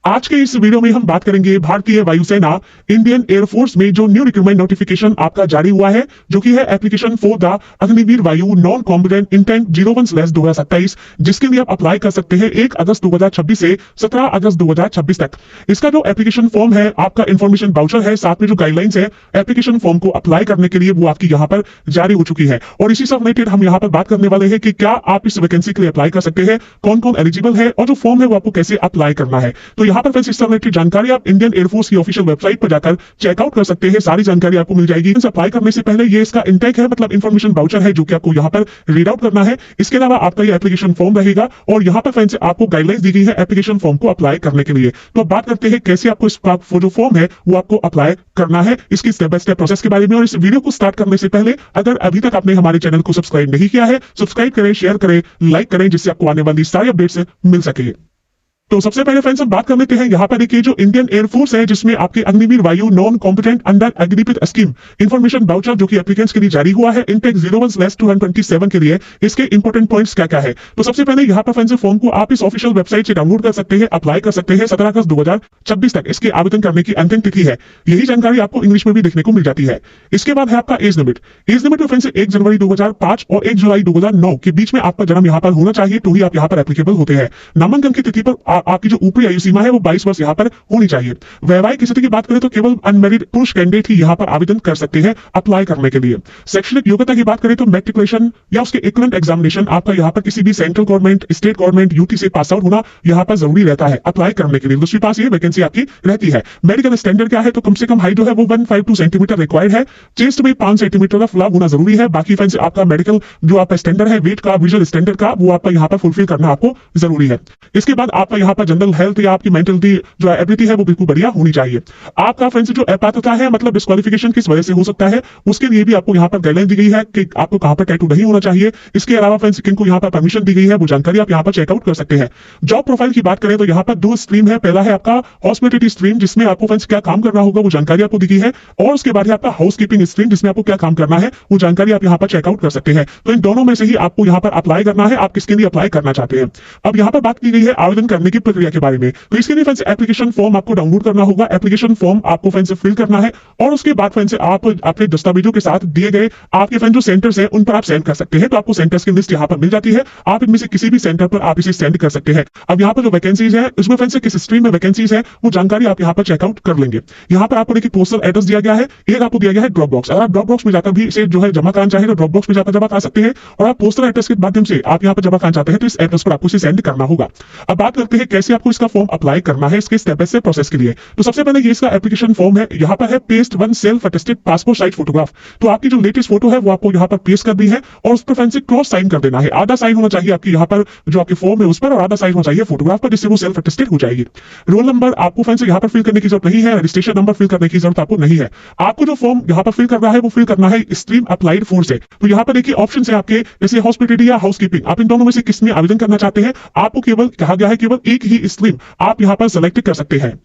आज के इस वीडियो में हम बात करेंगे भारतीय वायुसेना इंडियन एयरफोर्स में जो न्यू रिक्रूटमेंट नोटिफिकेशन आपका जारी हुआ है, जो कि है application for the Agniveer Vayu non competent intent 01/2027, जिसके लिए आप अप्लाई कर सकते हैं 1 अगस्त 2026 से 17 अगस्त 2026 तक। इसका जो एप्लीकेशन फॉर्म है, आपका इन्फॉर्मेशन वाउचर है, साथ में जो गाइडलाइंस है एप्लीकेशन फॉर्म को अप्लाई करने के लिए, वो आपकी यहाँ पर जारी हो चुकी है। और इसी से रिलेटेड हम यहाँ पर बात करने वाले हैं कि क्या आप इस वैकेंसी के लिए अप्लाई कर सकते हैं, कौन कौन एलिजिबल है और जो फॉर्म है वो आपको कैसे अप्लाई करना है। तो यहाँ पर फ्रेंड्स इस रिलेटेड जानकारी आप इंडियन एयरफोर्स की ऑफिशियल वेबसाइट पर जाकर चेकआउट कर सकते हैं, सारी जानकारी आपको मिल जाएगी। अप्लाई करने से पहले ये इसका इंटेक है, मतलब इन्फॉर्मेशन वाउचर है, जो कि आपको यहाँ पर रीड आउट करना है। इसके अलावा आपका ये एप्लीकेशन फॉर्म रहेगा और यहाँ पर फ्रेंड्स आपको गाइडलाइंस दी गई है एप्लीकेशन फॉर्म को अप्लाई करने के लिए। तो अब बात करते हैं कैसे आपको इसका जो फॉर्म है वो आपको अप्लाई करना है, इसकी स्टेप बाय स्टेप प्रोसेस के बारे में। और इस वीडियो को स्टार्ट करने से पहले अगर अभी तक आपने हमारे चैनल को सब्सक्राइब नहीं किया है, सब्सक्राइब करें, शेयर करें, लाइक करें, जिससे आपको आने वाली सारी अपडेट्स मिल सके। तो सबसे पहले फ्रेंड्स हम बात कर लेते हैं यहाँ पर देखिए जो इंडियन एयरफोर्स है, जिसमें आपके Agniveer Vayu non competent under Agnipath scheme information voucher जो कि एप्लीकेंट्स के लिए जारी हुआ है इंटेक 01/2027 के लिए। इसके इंपॉर्टेंट पॉइंट्स क्या क्या है, तो सबसे पहले यहाँ पर फ्रेंड्स फॉर्म को आप इस ऑफिशियल वेबसाइट से डाउनलोड कर सकते हैं, अप्लाई कर सकते हैं। 17 अगस्त 2026 तक इसके आवेदन करने की अंतिम तिथि है। यही जानकारी आपको इंग्लिश में भी देखने को मिल जाती है। इसके बाद है आपका age limit. Age limit friends 1 जनवरी 2005 और 1 जुलाई 2009 के बीच में आपका जन्म यहाँ पर होना चाहिए, तो ही आप यहाँ पर एप्लीकेबल होते हैं। नामांकन की तिथि पर आपकी जो ऊपरी सीमा है वो 22 वर्ष यहाँ पर होनी चाहिए। वैवाहिक स्थिति की बात करें तो केवल अनमैरिड पुरुष कैंडिडेट ही यहाँ पर आवेदन कर सकते हैं अप्लाई करने के लिए। शैक्षणिक योग्यता की बात करें तो मैट्रिकुलेशन या उसके इक्विवेलेंट एग्जामिनेशन आपका यहाँ पर किसी भी central government, state government, UT से पास आउट होना यहाँ पर जरूरी रहता है अप्लाई करने के लिए। दूसरी पास ये वैकेंसी आपकी रहती है। मेडिकल स्टैंडर्ड क्या है, तो कम से कम हाइट जो है वो 152 सेंटीमीटर रिक्वायर्ड है। चेस्ट में 5 सेंटीमीटर का फुलाव होना जरूरी है। बाकी फ्रेंड्स आपका मेडिकल जो आपका स्टैंडर्ड है, वेट का, विजुअल स्टैंडर्ड का, वो आपका यहाँ पर फुलफिल करना आपको जरूरी है। इसके बाद आपका यहाँ पर जनरल हेल्थ या आपकी मेंटल जो एबिलिटी है वो बिल्कुल बढ़िया होनी चाहिए। आपका फ्रेंड्स जो अपात्रता है, मतलब डिस्क्वालिफिकेशन किस वजह से हो सकता है, उसके लिए भी आपको यहाँ पर गाइडलाइन दी गई है कि आपको कहां पर टैटू नहीं होना चाहिए। इसके अलावा फ्रेंड्स किनको यहाँ पर परमिशन दी गई है, वो जानकारी आप यहाँ पर चेकआउट कर सकते हैं। जॉब प्रोफाइल की बात करें तो यहाँ पर 2 स्ट्रीम है। पहला है आपका हॉस्पिटैलिटी स्ट्रीम, जिसमें आपको फ्रेंड्स क्या काम करना होगा वो जानकारी आपको दी गई है, और उसके बाद है आपका हाउसकीपिंग स्ट्रीम, जिसमें आपको क्या काम करना है वो जानकारी आप यहाँ पर चेकआउट कर सकते हैं। तो इन दोनों में से ही आपको यहाँ पर अप्लाई करना है, आप किसके लिए अप्लाई करना चाहते हैं। अब यहाँ पर बात की गई है आवेदन करने की प्रक्रिया के बारे में। तो इसके लिए फ्रेंड्स एप्लीकेशन फॉर्म आपको डाउनलोड करना होगा। एप्लीकेशन फॉर्म आपको फ्रेंड्स फिल करना है और उसके बाद फ्रेंड्स आप अपने दस्तावेजों के साथ दिए गए आपके फ्रेंड्स जो सेंटर्स हैं उन पर आप सेंड कर सकते हैं। तो आपको सेंटर्स की लिस्ट यहाँ पर मिल जाती है, आप इनमें से किसी भी सेंटर पर आप इसे सेंड कर सकते हैं। अब यहाँ पर जो वैकेंसीज है उसमें फ्रेंड्स किस स्ट्रीम में वैकेंसीज है वो जानकारी आप यहाँ पर चेकआउट कर लेंगे। यहाँ पर आपको देखिए पोस्टल एड्रेस दिया गया है, एक आपको दिया गया है ड्रॉप बॉक्स। अगर आप ड्रॉप बॉक्स में जाकर भी इसे जो है जमा कराना चाहे तो ड्रॉप बॉक्स में जाकर जमा करा सकते हैं, और आप पोस्टल एड्रेस के माध्यम से आप यहाँ पर जमा कराना चाहते हैं तो इस एड्रेस पर आपको इसे सेंड करना होगा। अब बात करते हैं कैसे आपको इसका फॉर्म अप्लाई करना है, इसके स्टेप बाय स्टेप प्रोसेस के लिए। तो सबसे पहले ये इसका एप्लीकेशन फॉर्म है, यहाँ पर है paste 1 self attested passport size photograph. तो आपकी जो लेटेस्ट फोटो है वो आपको यहाँ पर पेस्ट कर दी है और उस पर फ्रेंड्स क्रॉस साइन कर देना है। आधा साइन होना चाहिए आपकी यहाँ पर जो आपकी फॉर्म है उस पर, और आधा साइन होना चाहिए फोटोग्राफ पर, जिससे वो सेल्फ अटेस्टेड हो जाएगी। रोल नंबर आपको फ्रेंड्स यहाँ पर फिल करने की जरूरत नहीं है, रजिस्ट्रेशन नंबर फिल करने की जरूरत आपको नहीं है। आपको जो फॉर्म यहाँ पर फिल करना है वो फिल करना है स्ट्रीम अप्लाइड फॉर से। तो यहाँ पर देखिए ऑप्शन है आपके, जैसे हॉस्पिटैलिटी या हाउसकीपिंग, आप इन दोनों में से किसमें आवेदन करना चाहते हैं। आपको केवल कहा गया है केवल एक ही स्ट्रीम आप यहाँ पर सेलेक्ट कर सकते हैं।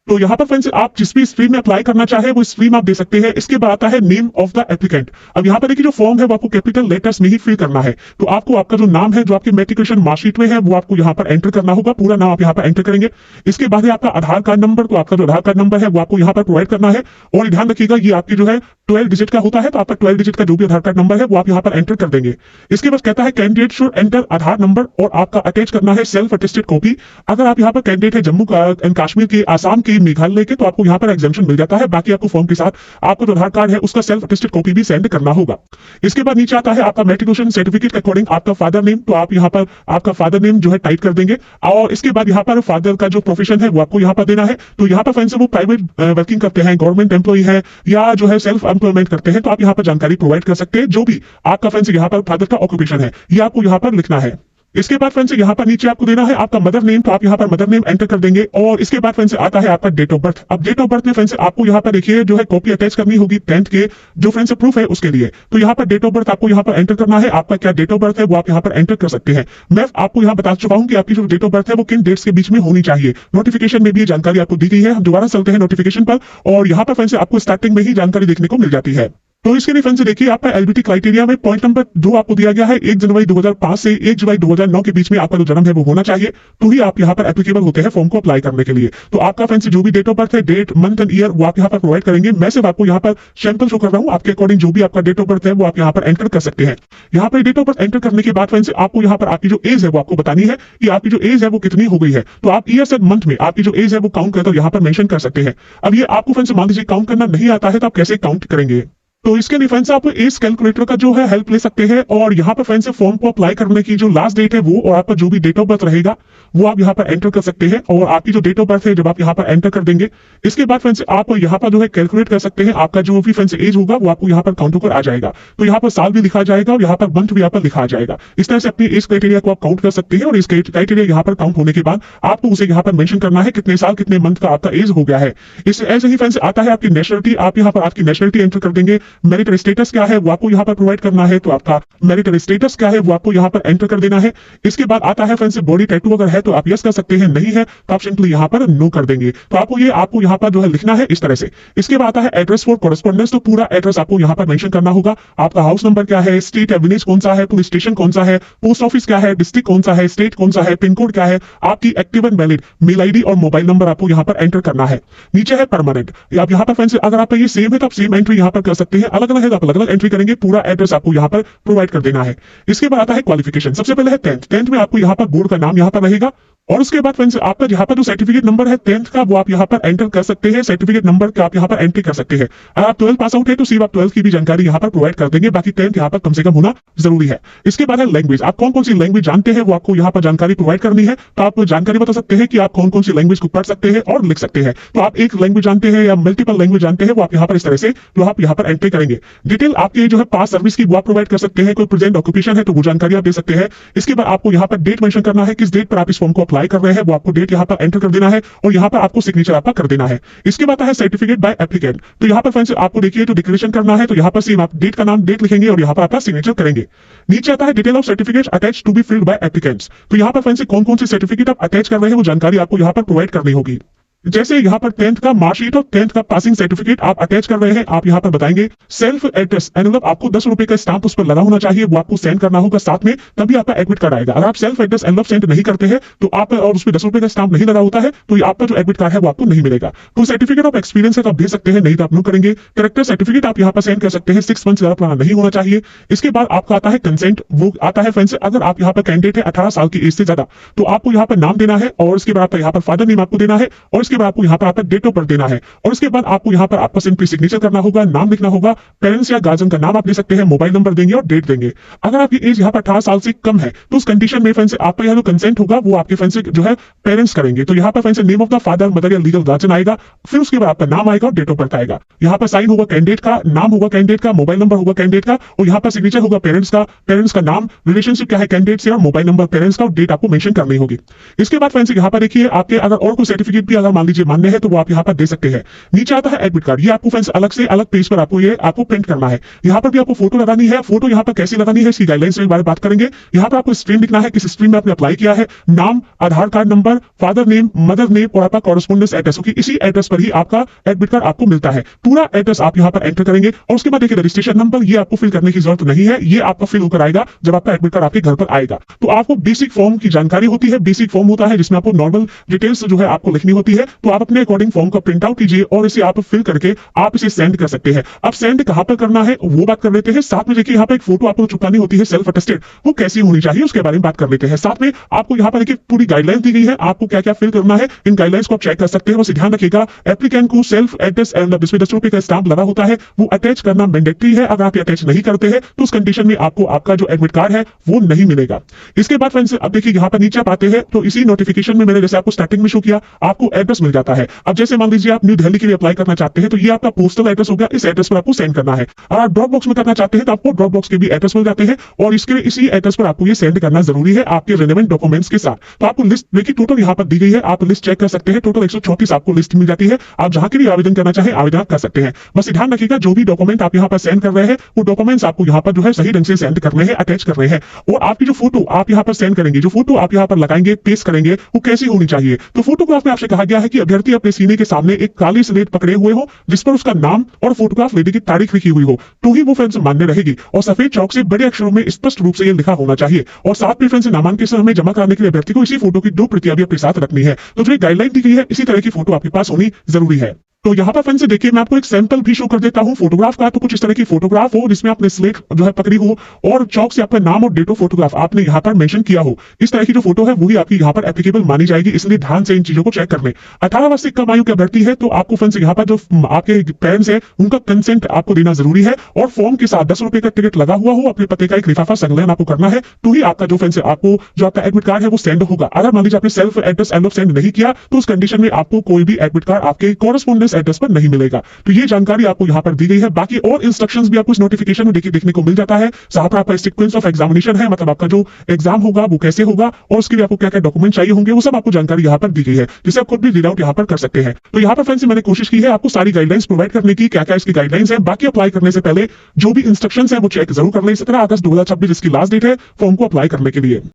तो यहाँ पर फ्रेंड्स आप जिस भी स्ट्रीम में अप्लाई करना चाहे वो स्ट्रीम आप दे सकते हैं। इसके बाद आता है नेम ऑफ द एप्लीकेंट। अब यहाँ पर देखिए जो फॉर्म है वो आपको कैपिटल लेटर्स में ही फिल करना है। तो आपको आपका जो नाम है जो आपके मैट्रिकुलेशन मार्कशीट में है वो आपको यहाँ पर एंटर करना होगा, पूरा नाम आप यहाँ पर एंटर करेंगे। इसके बाद है आपका आधार कार्ड नंबर। तो आपका जो आधार कार्ड नंबर है वो आपको यहाँ पर प्रोवाइड करना है, और ध्यान रखिएगा ये आपकी जो है 12 डिजिट का होता है। तो आपका 12 डिजिट का जो भी आधार कार्ड नंबर है वो आप यहाँ पर एंटर कर देंगे। इसके बाद कहता है candidate should enter Aadhaar number, और आपका अटैच करना है सेल्फ अटेस्टेड कॉपी। अगर आप यहाँ पर कैंडिडेट है जम्मू एंड कश्मीर के, आसाम के, मेघालय के, तो आपको यहाँ पर एग्जाम्पशन मिल जाता है। बाकी आपको फॉर्म के साथ आपको जो आधार कार्ड है उसका सेल्फ अटेस्टेड कॉपी भी सेंड करना होगा। इसके बाद नीचे आता है आपका मैट्रिकुलेशन सर्टिफिकेट के अकॉर्डिंग आपका फादर नेम। तो आप यहाँ पर आपका फादर नेम जो है टाइप कर देंगे, और इसके बाद यहाँ पर फादर का जो प्रोफेशन है वो आपको यहाँ पर देना है। तो यहाँ पर फ्रेंड्स वो प्राइवेट वर्किंग करते हैं, गवर्नमेंट एम्प्लॉय है, या जो है सेल्फ एम्प्लॉयमेंट करते हैं, तो आप यहाँ पर जानकारी प्रोवाइड कर सकते हैं। जो भी आपका फ्रेंड्स यहाँ पर फादर का ऑक्यूपेशन है ये आपको यहाँ पर लिखना है। इसके बाद फ्रेंड्स यहाँ पर नीचे आपको देना है आपका मदर नेम। तो आप यहाँ पर मदर नेम एंटर कर देंगे, और इसके बाद फ्रेंड्स आता है आपका डेट ऑफ बर्थ। अब डेट ऑफ बर्थ में फ्रेंड्स आपको यहाँ पर देखिए जो है कॉपी अटैच करनी होगी 10th के जो फ्रेंड्स प्रूफ है उसके लिए। तो यहाँ पर डेट ऑफ बर्थ आपको यहाँ पर एंटर करना है। आपका क्या डेट ऑफ बर्थ है वो आप यहाँ पर एंटर कर सकते हैं। मैं आपको यहाँ बता चुका हूँ कि आपकी जो डेट ऑफ बर्थ है वो किन डेट्स के बीच में होनी चाहिए। नोटिफिकेशन में भी ये जानकारी आपको दी गई है। हम दोबारा चलते हैं नोटिफिकेशन पर, और यहाँ पर फ्रेंड्स आपको स्टार्टिंग में ही जानकारी देखने को मिल जाती है। तो इसके लिए फ्रेंड्स देखिए आपका एलबीटी क्राइटेरिया में पॉइंट नंबर 2 आपको दिया गया है 1 जनवरी 2005 से 1 जुलाई 2009 के बीच में आपका जो जन्म है वो होना चाहिए, तो ही आप यहाँ पर एप्लीकेबल होते हैं फॉर्म को अप्लाई करने के लिए। तो आपका फ्रेंड्स जो भी डेट ऑफ बर्थ है, डेट, मंथ एंड ईयर वो आप यहाँ पर प्रोवाइड करेंगे। मैं सिर्फ आपको यहाँ पर सैंपल शो कर रहा हूँ, आपके अकॉर्डिंग जो भी आपका डेट ऑफ बर्थ है वो आप यहाँ पर एंटर कर सकते हैं। यहाँ पर डेट ऑफ बर्थ एंटर करने के बाद फ्रेंड्स आपको यहाँ पर आपकी जो एज है वो आपको बतानी है कि आपकी जो एज है वो कितनी हो गई है। तो आप ईयर एंड मंथ में आपकी जो एज है वो काउंट करके यहाँ पर मेंशन कर सकते हैं। अब ये आपको फ्रेंड्स मान लीजिए काउंट करना नहीं आता है तो आप कैसे काउंट करेंगे। तो इसके लिए फ्रेंड्स आप एज कैलकुलेटर का जो है हेल्प ले सकते हैं, और यहाँ पर फ्रेंड्स फॉर्म को अप्लाई करने की जो लास्ट डेट है वो और आपका जो भी डेट ऑफ बर्थ रहेगा वो आप यहाँ पर एंटर कर सकते हैं। और आपकी जो डेट ऑफ बर्थ है जब आप यहाँ पर एंटर कर देंगे, इसके बाद फ्रेंड्स आप यहाँ पर जो है कैलकुलेट कर सकते हैं आपका जो भी फ्रेंड्स एज होगा वो आपको यहाँ पर काउंट होकर आ जाएगा। तो यहाँ पर साल भी लिखा जाएगा और यहाँ पर मंथ भी यहाँ पर लिखा जाएगा। इस तरह से अपनी एज क्राइटेरिया को आप काउंट कर सकते हैं, और इस क्राइटेरिया यहाँ पर काउंट होने के बाद आपको उसे यहाँ पर मेंशन करना है कितने साल कितने मंथ का आपका एज हो गया है। इससे ऐसे ही फ्रेंड्स आता है आपकी नेशनलिटी, आप यहाँ पर आपकी नेशनलिटी एंटर कर देंगे। मैरिटल स्टेटस क्या है वो आपको यहाँ पर प्रोवाइड करना है, तो आपका मैरिटल स्टेटस क्या है वो आपको यहाँ पर एंटर कर देना है। इसके बाद आता है फ्रेंड्स बॉडी टैटू अगर है तो आप यस कर सकते हैं, नहीं है तो आप सिंपली यहाँ पर नो कर देंगे। तो आपको यहाँ पर जो है लिखना है इस तरह से। इसके बाद आता है एड्रेस फॉर कॉरेस्पॉन्डेंस, तो पूरा एड्रेस आपको यहाँ पर मेंशन करना होगा। आपका हाउस नंबर क्या है, स्ट्रीट है, विलेज कौन सा है, पुलिस स्टेशन कौन सा है, पोस्ट ऑफिस क्या है, डिस्ट्रिक्ट कौन सा है, स्टेट कौन सा है, पिन कोड क्या है, आपकी active and valid mail ID और मोबाइल नंबर आपको यहाँ पर एंटर करना है। नीचे है परमानेंट, आप यहाँ पर फ्रेंड्स अगर आपका ये सेम है तो आप सेम एंट्री यहाँ पर कर सकते हैं, अलग अलग है तो आप अलग अलग एंट्री करेंगे। पूरा एड्रेस आपको यहाँ पर प्रोवाइड कर देना है। इसके बाद आता है क्वालिफिकेशन। सबसे पहले है 10th में आपको यहाँ पर बोर्ड का नाम यहाँ पर रहेगा, और उसके बाद फ्रेंड्स आपका यहाँ पर जो सर्टिफिकेट नंबर है 10th का वो आप यहाँ पर एंटर कर सकते हैं। सर्टिफिकेट नंबर का आप यहाँ पर एंट्री कर सकते हैं। अगर आप 12 पास आउट है तो सिर्फ आप 12 की भी जानकारी यहाँ पर प्रोवाइड कर देंगे, बाकी 10th यहाँ पर कम से कम होना जरूरी है। इसके बाद है लैंग्वेज, आप कौन कौन सी लैंग्वेज जानते हैं वो आपको यहाँ पर जानकारी प्रोवाइड करनी है। तो आप जानकारी बता सकते हैं कि आप कौन कौन सी लैंग्वेज को पढ़ सकते हैं और लिख सकते हैं। तो आप एक लैंग्वेज जानते हैं या मल्टीपल लैंग्वेज जानते हैं वो आप यहाँ पर इस तरह से जो आप यहाँ पर एंट्री करेंगे। डिटेल आपके जो है पास सर्विस की वो आप प्रोवाइड कर सकते हैं। कोई प्रेजेंट ऑक्यूपेशन है तो वो जानकारी आप दे सकते हैं। इसके बाद आपको यहाँ पर डेट मेंशन करना है, किस डेट पर आप इस फॉर्म को अप्लाई कर रहे हैं वो आपको डेट यहाँ पर एंटर कर देना है, और यहाँ पर आपको सिग्नेचर आपका कर देना है। इसके बाद है सर्टिफिकेट बाय एप्लीकेंट, तो यहाँ पर फ्रेंड्स आपको देखिए जो डिक्लेरेशन करना है तो यहाँ पर सेम आप डेट का नाम डेट लिखेंगे और यहाँ पर आपका सिग्नेचर करेंगे। नीचे आता है detail of certificates attached to be filled by applicants, तो यहाँ पर फ्रेंड्स कौन कौन से सर्टिफिकेट आप अटैच कर रहे हैं वो जानकारी आपको यहाँ पर प्रोवाइड करनी होगी। जैसे यहाँ पर 10th का मार्कशीट और 10th का पासिंग सर्टिफिकेट आप अटैच कर रहे हैं, आप यहाँ पर बताएंगे सेल्फ एड्रेस एनवलप आपको 10 रुपए का स्टाम्प उस पर लगा होना चाहिए, वो आपको सेंड करना होगा साथ में, तभी आपका एडमिट कार्ड आएगा। अगर आप सेल्फ एड्रेस एनवलप सेंड नहीं करते हैं तो आप और उस पर 10 रुपए का स्टाम्प नहीं लगा होता है तो आपका जो एडमिट कार्ड है वो आपको नहीं मिलेगा। तो सर्टिफिकेट ऑफ एक्सपीरियंस है तो आप भेज सकते हैं, नहीं तो आप नो करेंगे। कैरेक्टर सर्टिफिकेट आप यहाँ पर सेंड कर सकते हैं, 6 मंथ से ज्यादा पुराना नहीं होना चाहिए। इसके बाद आपका आता है कंसेंट, वो आता है फ्रेंड्स अगर आप यहाँ पर कैंडिडेट है 18 साल की एज से ज्यादा तो आपको यहाँ पर नाम देना है, और उसके बाद यहाँ पर फादर नेम आपको देना है, और इसके बाद आपको यहाँ पर डेट ऑफ बर्थ देना है, और उसके बाद आपको यहाँ पर आपका सिंपली सिग्नेचर करना होगा, नाम लिखना होगा, पेरेंट्स या गार्जियन का नाम आप दे सकते हैं, मोबाइल नंबर देंगे और डेट देंगे। अगर आपकी एज यहाँ पर 18 साल से कम है तो उस कंडीशन में फ्रेंड्स आपका यह जो कंसेंट होगा वो आपके फ्रेंड्स जो है पेरेंट्स करेंगे। तो यहाँ पर friends name of the father mother या लीगल गार्जियन आएगा, फिर उसके बाद आपका नाम आएगा और डेट ऑफ बर्थ आएगा। यहाँ पर साइन होगा कैंडिडेट का, नाम होगा कैंडिडेट का, मोबाइल नंबर होगा कैंडिडेट का, और यहाँ पर सिग्नेचर होगा पेरेंट्स का नाम, रिलेशनशिप क्या है कैंडिडेट से, और मोबाइल नंबर पेरेंट्स का, और डेट आपको मेंशन करनी होगी। इसके बाद फ्रेंड्स यहाँ पर देखिए आपके अगर और कोई सर्टिफिकेट भी अगर मान लीजिए मान्य है तो वो आप यहाँ पर दे सकते हैं। नीचे आता है एडमिट कार्ड, ये आपको फ्रेंड्स अलग से अलग पेज पर आपको ये आपको प्रिंट करना है। यहाँ पर भी आपको फोटो लगानी है, फोटो यहाँ पर कैसी लगानी है इसकी गाइडलाइंस के बारे में बात करेंगे। यहाँ पर आपको स्ट्रीम लिखना है, किस स्ट्रीम में आपने अप्लाई किया है, नाम, Aadhaar card number, father name, mother name और आपका कॉरेस्पॉन्डेंस एड्रेस, क्योंकि इसी एड्रेस पर ही आपका एडमिट कार्ड आपको मिलता है। पूरा एड्रेस आप यहाँ पर एंटर करेंगे, और उसके बाद देखिए रजिस्ट्रेशन नंबर ये आपको फिल करने की जरूरत नहीं है, ये आपका फिल होकर आएगा जब आपका एडमिट कार्ड आपके घर पर आएगा। तो आपको बेसिक फॉर्म की जानकारी होती है, बेसिक फॉर्म होता है जिसमें आपको नॉर्मल डिटेल्स जो है आपको लिखनी होती है। तो आप अपने अकॉर्डिंग फॉर्म का प्रिंट आउट कीजिए और इसे आप फिल करके आप इसे सेंड कर सकते हैं। अब सेंड कहां पर करना है वो बात कर लेते हैं। साथ में देखिए यहाँ पर एक फोटो आपको चिपकानी होती है सेल्फ अटेस्टेड, वो कैसी होनी चाहिए उसके बारे में बात कर लेते हैं। साथ में आपको यहाँ पर देखिए पूरी गाइडलाइन दी गई है, आपको क्या क्या फिल करना है, इन गाइडलाइंस को आप चेक कर सकते हैं। बस ध्यान रखिएगा एप्लीकेंट को सेल्फ एड्रेस जिसमें 10 रुपए का स्टाम्प लगा होता है वो अटैच करना मैंडेटरी है। अगर आप अटैच नहीं करते हैं तो उस कंडीशन में आपको आपका जो एडमिट कार्ड है वो नहीं मिलेगा। इसके बाद फ्रेंड्स अब देखिए यहाँ पर नीचे आप आते हैं तो इसी नोटिफिकेशन में मैंने जैसे आपको स्टार्टिंग में शो किया आपको एड्रेस मिल जाता है। अब जैसे मान लीजिए आप न्यू दिल्ली के लिए अप्लाई करना चाहते हैं तो ये आपका पोस्टल एड्रेस होगा, इस एड्रेस पर आपको सेंड करना है। अगर आप ड्रॉप बॉक्स में करना चाहते हैं तो आपको ड्रॉप बॉक्स के भी एड्रेस मिल जाते हैं, और इसके इसी एड्रेस पर आपको ये सेंड करना जरूरी है आपके रिलेवेंट डॉक्यूमेंट्स के साथ। तो आपको लिस्ट देखिए टोटल यहाँ पर दी गई है, आप लिस्ट चेक कर सकते हैं। टोटल 134 आपको लिस्ट मिल जाती है, आप जहां के लिए आवेदन करना चाहे आवेदन कर सकते हैं। बस ध्यान रखिएगा जो भी डॉक्यूमेंट आप यहाँ पर सेंड कर रहे हैं वो डॉक्यूमेंट्स आपको यहाँ पर जो है सही ढंग से सेंड करने हैं, अटैच कर रहे हैं। और आपकी जो फोटो आप यहाँ पर सेंड करेंगे, जो फोटो आप यहाँ पर लगाएंगे पेस्ट करेंगे वो कैसी होनी चाहिए। तो फोटोग्राफ में आपसे कहा गया है कि अभ्यर्थी अपने सीने के सामने एक काली स्लेट पकड़े हुए हो जिस पर उसका नाम और फोटोग्राफ लेने की तारीख लिखी हुई हो, तो ही वो फ्रेंड्स मान्य रहेगी। और सफेद चौक से बड़े अक्षरों में स्पष्ट रूप से ये लिखा होना चाहिए। और साथ में फ्रेंड्स नामांकन में जमा कराने के लिए अभ्यर्थी को इसी फोटो की 2 प्रतियां भी अपने साथ रखनी है। तो जो गाइडलाइन दी गई है इसी तरह की फोटो आपके पास होनी जरूरी है। तो यहाँ पर फ्रेंड्स से देखिए मैं आपको एक सैंपल भी शो कर देता हूँ फोटोग्राफ का। तो कुछ इस तरह की फोटोग्राफ हो जिसमें आपने स्लेट जो है पकड़ी हो और चौक से आपका नाम और डेट ऑफ फोटोग्राफ आपने यहाँ पर मेंशन किया हो। इस तरह की जो फोटो है वही आपकी यहाँ पर एप्लीकेबल मानी जाएगी, इसलिए ध्यान से इन चीजों को चेक कर लें। 18 वर्ष से कम आयु के अभ्यर्थी है तो आपको फ्रेंड्स यहाँ पर जो आपके पेरेंट्स है उनका कंसेंट आपको देना जरूरी है। और फॉर्म के साथ 10 रुपए का टिकट लगा हुआ हो, अपने पते का एक लिफाफा संलग्न आपको करना है, तो ही आपका जो फ्रेंड्स आपको जो आपका एडमिट कार्ड है वो सेंड होगा। अगर मान लीजिए आपने सेल्फ एड्रेस एनवलप सेंड नहीं किया तो उस कंडीशन में आपको कोई भी एडमिट कार्ड आपके कॉरेस्पोंडेंस एड्रेस पर नहीं मिलेगा। तो ये जानकारी आपको यहाँ पर दी गई है। बाकी और इंस्ट्रक्शंस भी आपको इस नोटिफिकेशन में देखने को मिल जाता है। साथ में आपका सीक्वेंस ऑफ एग्जामिनेशन है, मतलब आपका जो एग्जाम होगा वो कैसे होगा और उसके लिए आपको क्या क्या डॉक्यूमेंट चाहिए होंगे वो सब आपको जानकारी यहाँ पर दी गई है, जिसे आप खुद भी रीड आउट यहाँ पर कर सकते हैं। तो यहाँ पर फ्रेंड्स मैंने कोशिश की है आपको सारी गाइडलाइंस प्रोवाइड करने की, क्या क्या इसकी गाइडलाइंस है। बाकी अप्लाई करने से पहले जो भी इंस्ट्रक्शंस है वो चेक जरूर कर लें। 17 अगस्त 2026 इसकी लास्ट डेट है फॉर्म को अप्लाई करने के लिए।